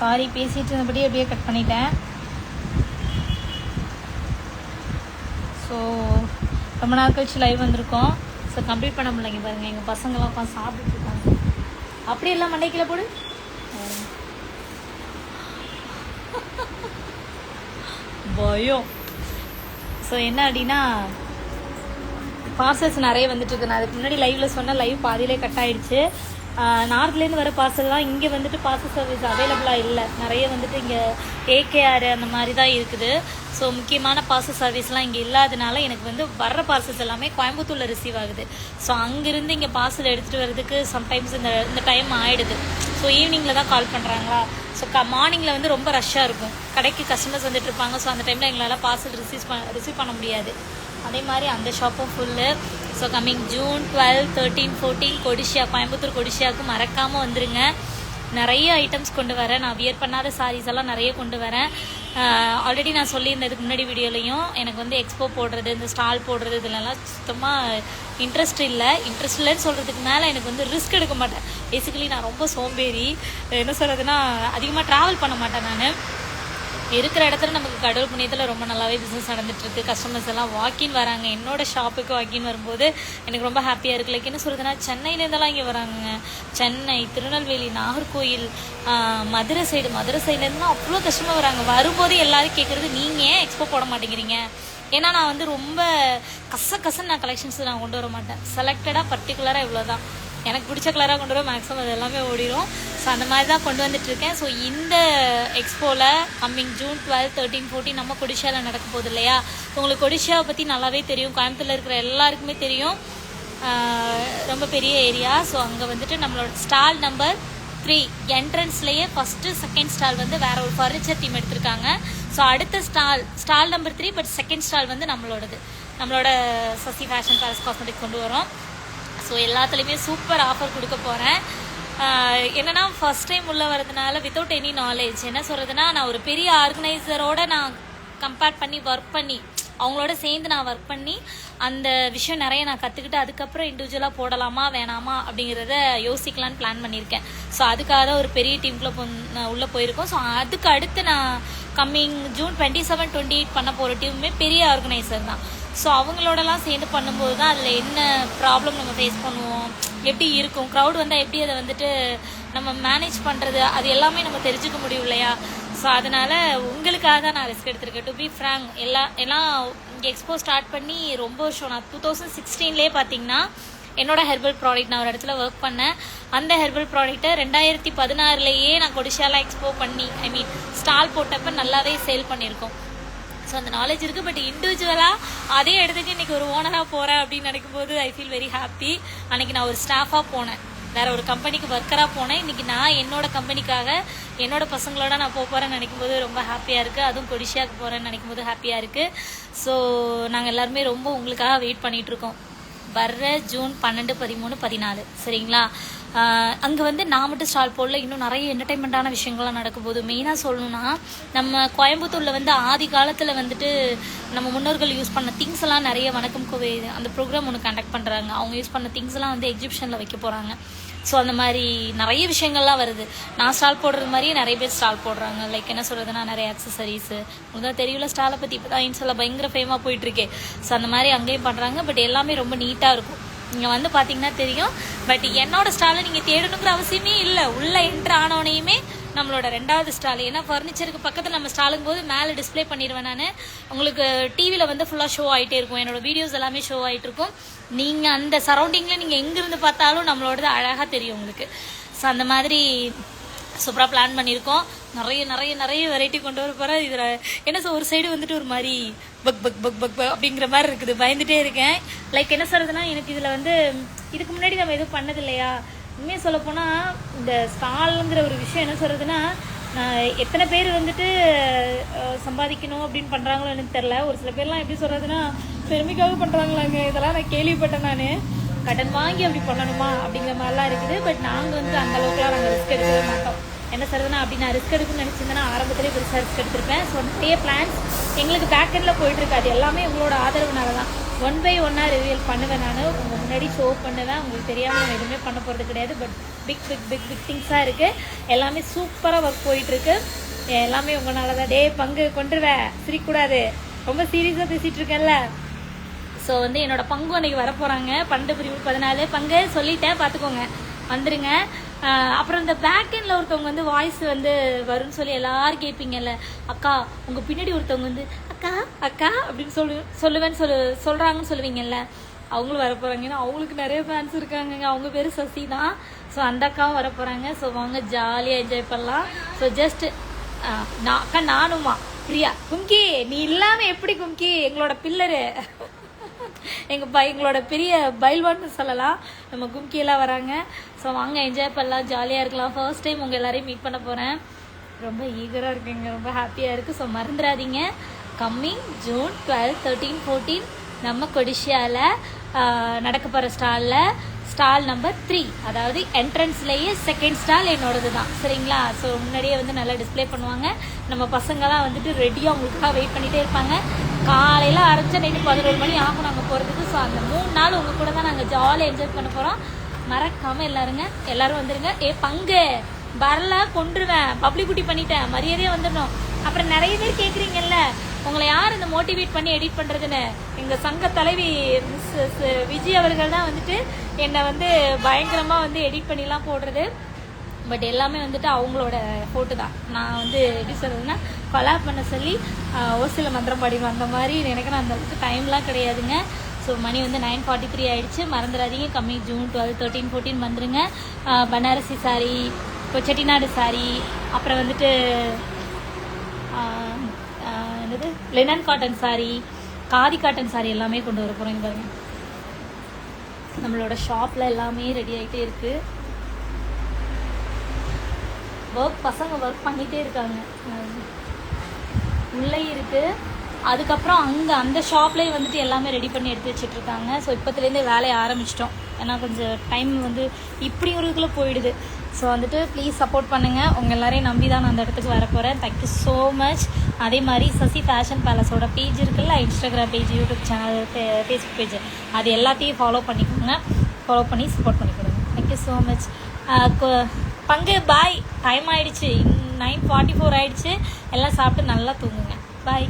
Sorry, பேசிகிட்டு இருந்தபடி அப்படியே கட் பண்ணிட்டேன். ஸோ ரொம்ப நாள் கழிச்சு லைவ் வந்திருக்கோம். ஸோ கம்ப்ளீட் பண்ண முடியலைங்க பாருங்கள், எங்கள் பசங்களாம் உட்காந்து சாப்பிட்டுட்டு இருக்காங்க. அப்படி எல்லாம் மண்டைக்கில போடு. பயம். ஸோ என்ன அப்படின்னா பார்சல்ஸ் நிறைய வந்துட்டு இருக்கு. நான் அதுக்கு முன்னாடி லைவ்ல சொன்ன லைவ் பாதியிலே கட் ஆயிடுச்சு. நார்த்லேருந்து வர பார்சல்லாம் இங்கே வந்துட்டு பார்சல் சர்வீஸ் அவைலபிளாக இல்லை. நிறைய வந்துட்டு இங்கே ஏகேஆர் அந்த மாதிரி தான் இருக்குது. ஸோ முக்கியமான பார்சல் சர்வீஸ்லாம் இங்கே இல்லாதனால எனக்கு வந்து வர்ற பார்சல்ஸ் எல்லாமே கோயம்புத்தூரில் ரிசீவ் ஆகுது. ஸோ அங்கேருந்து இங்கே பார்சல் எடுத்துகிட்டு வரதுக்கு சம்டைம்ஸ் இந்த டைம் ஆகிடுது. ஸோ ஈவினிங்கில் தான் கால் பண்ணுறாங்களா. ஸோ மார்னிங்கில் வந்து ரொம்ப ரஷ்ஷாக இருக்கும், கடைக்கு கஸ்டமர்ஸ் வந்துட்டு இருப்பாங்க. ஸோ அந்த டைமில் எங்களால் பார்சல் ரிசீவ் பண்ண முடியாது. அதே மாதிரி அந்த ஷாப்பும் full. So coming June 12, 13, 14 Codissia, Coimbatore கொடிஷியாவுக்கு மறக்காமல் வந்துருங்க. நிறைய ஐட்டம்ஸ் கொண்டு வரேன். நான் வியர் பண்ணாத சாரீஸ் எல்லாம் நிறைய கொண்டு வரேன். ஆல்ரெடி நான் சொல்லியிருந்ததுக்கு முன்னாடி வீடியோலையும் எனக்கு வந்து எக்ஸ்போ போடுறது, இந்த ஸ்டால் போடுறது இதுலலாம் சுத்தமாக இன்ட்ரெஸ்ட் இல்லைன்னு சொல்கிறதுக்கு மேலே எனக்கு வந்து ரிஸ்க் எடுக்க மாட்டேன். பேசிக்கலி நான் ரொம்ப சோம்பேறி. என்ன சொல்கிறதுனா அதிகமாக ட்ராவல் பண்ண மாட்டேன். நான் இருக்கிற இடத்துல நமக்கு கடவுள் புண்ணியத்தில் ரொம்ப நல்லாவே பிஸ்னஸ் நடந்துட்டுருக்கு. கஸ்டமர்ஸ் எல்லாம் வாக்கின் வராங்க. என்னோட ஷாப்புக்கு வாக்கின் வரும்போது எனக்கு ரொம்ப ஹாப்பியாக இருக்குது. லைக் என்ன சொல்கிறதுனா சென்னையிலேருந்தெல்லாம் இங்கே வராங்க. சென்னை, திருநெல்வேலி, நாகர்கோயில், மதுரை சைடுலேருந்துலாம் அவ்வளோ கஸ்டமர் வராங்க. வரும்போது எல்லாரும் கேட்குறது, நீங்கள் ஏன் எக்ஸ்போ போட மாட்டேங்கிறீங்க? ஏன்னா நான் வந்து ரொம்ப கசன்னு நான் கலெக்ஷன்ஸ் நான் கொண்டு வர மாட்டேன். செலக்டடாக பர்டிகுலராக இவ்வளோ தான் எனக்கு பிடிச்ச கலராக கொண்டு வர, மேக்ஸிமம் அது எல்லாமே ஓடிடும். ஸோ அந்த மாதிரி தான் கொண்டு வந்துட்டுருக்கேன். ஸோ இந்த எக்ஸ்போவில் கம்மிங் ஜூன் 12, 13, 14 நம்ம கொடிஷியாவில் நடக்க போகுது இல்லையா. உங்களுக்கு கொடிஷியாவை பற்றி நல்லாவே தெரியும், கோயம்புத்தூரில் இருக்கிற எல்லாருக்குமே தெரியும். ரொம்ப பெரிய ஏரியா. ஸோ அங்கே வந்துட்டு நம்மளோட ஸ்டால் நம்பர் 3 என்ட்ரன்ஸ்லேயே ஃபஸ்ட்டு செகண்ட் ஸ்டால் வந்து வேற ஒரு ஃபர்னிச்சர் டீம் எடுத்திருக்காங்க. ஸோ அடுத்த stall number 3, but second stall வந்து நம்மளோட சசி ஃபேஷன் பேலஸ் காஸ்மெட்டிக் கொண்டு வரோம். ஸோ எல்லாத்துலேயுமே சூப்பர் ஆஃபர் கொடுக்க போகிறேன். என்னென்னா ஃபஸ்ட் டைம் உள்ளே வரதுனால வித்தவுட் எனி நாலேஜ், என்ன சொல்கிறதுனா நான் ஒரு பெரிய ஆர்கனைசரோட நான் கம்பேர் பண்ணி ஒர்க் பண்ணி அவங்களோட சேர்ந்து நான் ஒர்க் பண்ணி அந்த விஷயம் நிறைய நான் கற்றுக்கிட்டு அதுக்கப்புறம் இண்டிவிஜுவலாக போடலாமா வேணாமா அப்படிங்கிறத யோசிக்கலான்னு பிளான் பண்ணியிருக்கேன். ஸோ அதுக்காக தான் ஒரு பெரிய டீமுக்குள்ளே உள்ளே போயிருக்கோம். ஸோ அதுக்கு அடுத்து நான் கம்மிங் ஜூன் 27, 28 பண்ண போகிற டீமுமே பெரிய ஆர்கனைசர் தான். ஸோ அவங்களோடலாம் சேர்ந்து பண்ணும்போது தான் அதில் என்ன ப்ராப்ளம் நம்ம ஃபேஸ் பண்ணுவோம், எப்படி இருக்கும், க்ரௌட் வந்தால் எப்படி அதை வந்துட்டு நம்ம மேனேஜ் பண்ணுறது, அது எல்லாமே நம்ம தெரிஞ்சுக்க முடியும் இல்லையா. ஸோ அதனால் உங்களுக்காக தான் நான் ரிஸ்க் எடுத்திருக்கேன். டு பி ஃப்ராங்க், எல்லாம் இங்கே எக்ஸ்போ ஸ்டார்ட் பண்ணி ரொம்ப வருஷம். நான் 2016 பார்த்தீங்கன்னா என்னோட ஹெர்பல் ப்ராடக்ட் நான் ஒரு இடத்துல ஒர்க் பண்ணேன். அந்த ஹெர்பல் ப்ராடக்ட்டை 2016 நான் கொடிஷியாலாம் எக்ஸ்போ பண்ணி ஸ்டால் போட்டப்போ நல்லாவே சேல் பண்ணியிருக்கோம். ஸோ அந்த நாலேஜ் இருக்குது. பட் இண்டிவிஜுவலாக அதே இடத்துக்கு இன்றைக்கி ஒரு ஓனராக போகிறேன் அப்படின்னு நினைக்கும் போது ஐ ஃபீல் வெரி ஹாப்பி. அன்றைக்கி நான் ஒரு ஸ்டாஃபாக போனேன், வேறு ஒரு கம்பெனிக்கு ஒர்க்கராக போனேன். இன்றைக்கி நான் என்னோடய கம்பெனிக்காக என்னோட பசங்களோட நான் போகிறேன்னு நினைக்கும் போது ரொம்ப ஹாப்பியாக இருக்குது. அதுவும் கொடிஷியாவுக்கு போகிறேன்னு நினைக்கும் போது ஹாப்பியாக இருக்குது. ஸோ நாங்கள் எல்லாருமே ரொம்ப உங்களுக்காக வெயிட் பண்ணிகிட்ருக்கோம். வர்ற ஜூன் 12, 13, 14 சரிங்களா. அங்கே வந்து நான் மட்டும் ஸ்டால் போடல, இன்னும் நிறைய என்டர்டைன்மெண்ட்டான விஷயங்கள்லாம் நடக்கும் போது. மெயினாக சொல்லணும்னா நம்ம கோயம்புத்தூரில் வந்து ஆதி காலத்தில் வந்துட்டு நம்ம முன்னோர்கள் யூஸ் பண்ண திங்ஸ் எல்லாம் நிறைய வணக்கம் கோவை அந்த ப்ரோக்ராம் ஒன்று கண்டக்ட் பண்ணுறாங்க. அவங்க யூஸ் பண்ண திங்ஸ் எல்லாம் வந்து எக்ஸிபிஷனில் வைக்க போகிறாங்க. ஸோ அந்த மாதிரி நிறைய விஷயங்கள்லாம் வருது. நான் ஸ்டால் போடுறது மாதிரியே நிறைய பேர் ஸ்டால் போடுறாங்க. லைக் என்ன சொல்கிறதுனா நிறைய அக்சசரிஸு உங்களுக்கு தான் தெரியல. ஸ்டாலை பற்றி இப்போ தான் இன்ஸ்டால பயங்கர ஃபேமாக போயிட்டுருக்கேன். ஸோ அந்த மாதிரி அங்கேயும் பண்ணுறாங்க. பட் எல்லாமே ரொம்ப நீட்டாக இருக்கும். நீங்கள் வந்து பார்த்தீங்கன்னா தெரியும். பட் என்னோடய ஸ்டாலை நீங்கள் தேடணுங்கிற அவசியமே இல்லை. உள்ளே என்ட்ரு ஆனோனையுமே நம்மளோட 2வது ஸ்டால், ஏன்னா ஃபர்னிச்சருக்கு பக்கத்தில் நம்ம ஸ்டாலுங்கும் போது மேலே டிஸ்பிளே பண்ணிடுவேன். நான் உங்களுக்கு டிவியில் வந்து ஃபுல்லாக ஷோ ஆகிட்டே இருக்கும், என்னோடய வீடியோஸ் எல்லாமே ஷோ ஆகிட்டு இருக்கும். நீங்கள் அந்த சரௌண்டிங்கில் நீங்கள் எங்கேருந்து பார்த்தாலும் நம்மளோடது அழகாக தெரியும் உங்களுக்கு. ஸோ அந்த மாதிரி சூப்பராக பிளான் பண்ணியிருக்கோம். நிறைய வெரைட்டி கொண்டு வர போகிறேன். இதில் என்ன ஒரு சைடு வந்துட்டு ஒரு மாதிரி பக் பக் பக் பக் அப்படிங்கிற மாதிரி இருக்குது, பயந்துகிட்டே இருக்கேன். லைக் என்ன சொல்கிறதுனா எனக்கு இதில் வந்து இதுக்கு முன்னாடி நம்ம எதுவும் பண்ணது இல்லையா. உண்மையாக சொல்லப்போனால் இந்த ஸ்டாலுங்கிற ஒரு விஷயம் என்ன சொல்கிறதுனா எத்தனை பேர் வந்துட்டு சம்பாதிக்கணும் அப்படின்னு பண்ணுறாங்களோ எனக்கு தெரில. ஒரு சில பேர்லாம் எப்படி சொல்கிறதுனா பெருமைக்காக பண்ணுறாங்களாங்க. இதெல்லாம் நான் கேள்விப்பட்டேன். நான் கடன் வாங்கி அப்படி பண்ணணுமா அப்படிங்கிற மாதிரிலாம் இருக்குது. பட் நாங்கள் வந்து அந்த அளவுக்குலாம் நாங்கள் ரிஸ்க் எடுக்கவே மாட்டோம். என்ன சொல்கிறதுனா அப்படி நான் ரிஸ்க் எடுக்கணும்னு நினச்சிருந்தேன்னா ஆரம்பத்திலே பெருசாக ரிஸ்க் எடுத்திருப்பேன். ஸோ நிறைய பிளான்ஸ் எங்களுக்கு பேக்கெண்டில் போயிட்டுருக்கு. அது எல்லாமே உங்களோட ஆதரவுனால தான். 1 by 1 ரிவீல் பண்ணுவேன். நான் உங்கள் முன்னாடி ஷோ பண்ணுவேன். உங்களுக்கு தெரியாமல் நான் எதுவுமே பண்ண போகிறது கிடையாது. பட் பிக் திங்ஸாக இருக்குது. எல்லாமே சூப்பராக ஒர்க் போயிட்டுருக்கு. எல்லாமே உங்களால தான். டே பங்கு கொண்டுருவேன், சிரிக்கக்கூடாது, ரொம்ப சீரியஸாக பேசிகிட்டு இருக்கேன்ல. ஸோ வந்து என்னோட பங்கு அன்றைக்கி வர போகிறாங்க. 12/14 பங்கு சொல்லிட்டேன், பார்த்துக்கோங்க, வந்துடுங்க. அப்புறம் இந்த பேக்கெண்டில் ஒருத்தவங்க வந்து வாய்ஸ் வந்து வரும்னு சொல்லி எல்லோரும் கேட்பீங்கல்ல, அக்கா உங்கள் பின்னாடி ஒருத்தவங்க வந்து அக்கா அக்கா அப்படின்னு சொல்லுவேன்னு சொல்கிறாங்கன்னு சொல்லுவீங்கல்ல, அவங்களும் வர போகிறாங்க. ஏன்னா அவங்களுக்கு நிறைய ஃபேன்ஸ் இருக்காங்க. அவங்க பேர் சசி தான். ஸோ அந்த அக்காவும் வர போகிறாங்க. ஸோ வாங்க ஜாலியாக என்ஜாய் பண்ணலாம். ஸோ ஜஸ்ட் அக்கா நானுமா பிரியா கும்கி நீ இல்லாமல் எப்படி கும்கி எங்களோட பில்லரு எங்களோட பெரிய பைல்வான்னு சொல்லலாம். நம்ம கும்கியெல்லாம் வராங்க. ஸோ வாங்க என்ஜாய் பண்ணலாம், ஜாலியாக இருக்கலாம். ஃபர்ஸ்ட் டைம் உங்கள் எல்லாரையும் மீட் பண்ண போகிறேன். ரொம்ப ஈகராக இருக்குங்க, ரொம்ப ஹாப்பியாக இருக்குது. ஸோ மறந்துடாதீங்க, கம்மிங் ஜூன் 12, 13, 14 நம்ம கொடிஷியாவில் நடக்க போகிற ஸ்டால் நம்பர் 3, அதாவது என்ட்ரன்ஸ்லேயே செகண்ட் ஸ்டால் என்னோடது தான். சரிங்களா? ஸோ முன்னாடியே வந்து நல்லா டிஸ்பிளே பண்ணுவாங்க. நம்ம பசங்களாம் வந்துட்டு ரெடியாக உங்களுக்காக வெயிட் பண்ணிகிட்டே இருப்பாங்க. காலையில் ஆரம்பிச்சா நைட்டு 11 மணி ஆகும் நாங்கள் போகிறதுக்கு. ஸோ அந்த 3 நாள் உங்கள் கூட தான் நாங்கள் ஜாலியாக என்ஜாய் பண்ண போகிறோம். மறக்காமல் எல்லோரும் வந்துடுங்க. பங்கு வரல கொண்டுருவேன், பப்ளிக் பண்ணிட்டேன், மரியாதையாக வந்துடணும். அப்புறம் நிறைய பேர் கேட்குறீங்கல்ல, உங்களை யார் இந்த மோட்டிவேட் பண்ணி எடிட் பண்ணுறதுன்னு? எங்கள் சங்க தலைவி மிஸ் விஜய் அவர்கள் தான் வந்துட்டு என்னை வந்து பயங்கரமாக வந்து எடிட் பண்ணிலாம் போடுறது. பட் எல்லாமே வந்துட்டு அவங்களோட ஃபோட்டோ தான். நான் வந்து எப்படி சொல்கிறதுன்னா கொலாப் பண்ண சொல்லி ஒரு சில மந்திரம் பாடிடுவோம். அந்த மாதிரி எனக்கு நான் அந்த அளவுக்கு டைம்லாம் கிடையாதுங்க. ஸோ மணி வந்து 9:43 ஆகிடுச்சு. மறந்துடாதீங்க, கம்மிங் ஜூன் 12, 13, 14 வந்துடுங்க. பனாரசி சாரி, இப்போ செட்டிநாடு சாரி, அப்புறம் வந்துட்டு என்னது linen cotton sorry, khadi cotton sorry எல்லாமே கொண்டு வர போகிறோம். பாருங்க, நம்மளோட ஷாப்பில் எல்லாமே ரெடி ஆகிட்டே இருக்குது. பசங்க ஒர்க் பண்ணிகிட்டே இருக்காங்க, உள்ளே இருக்குது. அதுக்கப்புறம் அந்த ஷாப்லேயே வந்துட்டு எல்லாமே ரெடி பண்ணி எடுத்து வச்சிட்ருக்காங்க. ஸோ இப்போத்துலேருந்தே வேலையை ஆரம்பிச்சிட்டோம். ஏன்னா கொஞ்சம் டைம் வந்து இப்படி ஒரு இதுக்குள்ளே போயிடுது. ஸோ வந்துட்டு ப்ளீஸ் சப்போர்ட் பண்ணுங்கள். உங்கள் எல்லாரையும் நம்பி தான் நான் அந்த இடத்துக்கு வர போகிறேன். Thank you so much. அதே மாதிரி சசி ஃபேஷன் பேலஸோட பேஜ் இருக்குல்ல, Instagram page, YouTube channel, Facebook page, அது எல்லாத்தையும் ஃபாலோ பண்ணிக்கோங்க. ஃபாலோ பண்ணி சப்போர்ட் பண்ணி கொடுங்க. Thank you so much. பங்கு பாய், டைம் ஆகிடுச்சு, 9:44 ஆகிடுச்சு. எல்லாம் சாப்பிட்டு நல்லா தூங்குங்க. பாய்.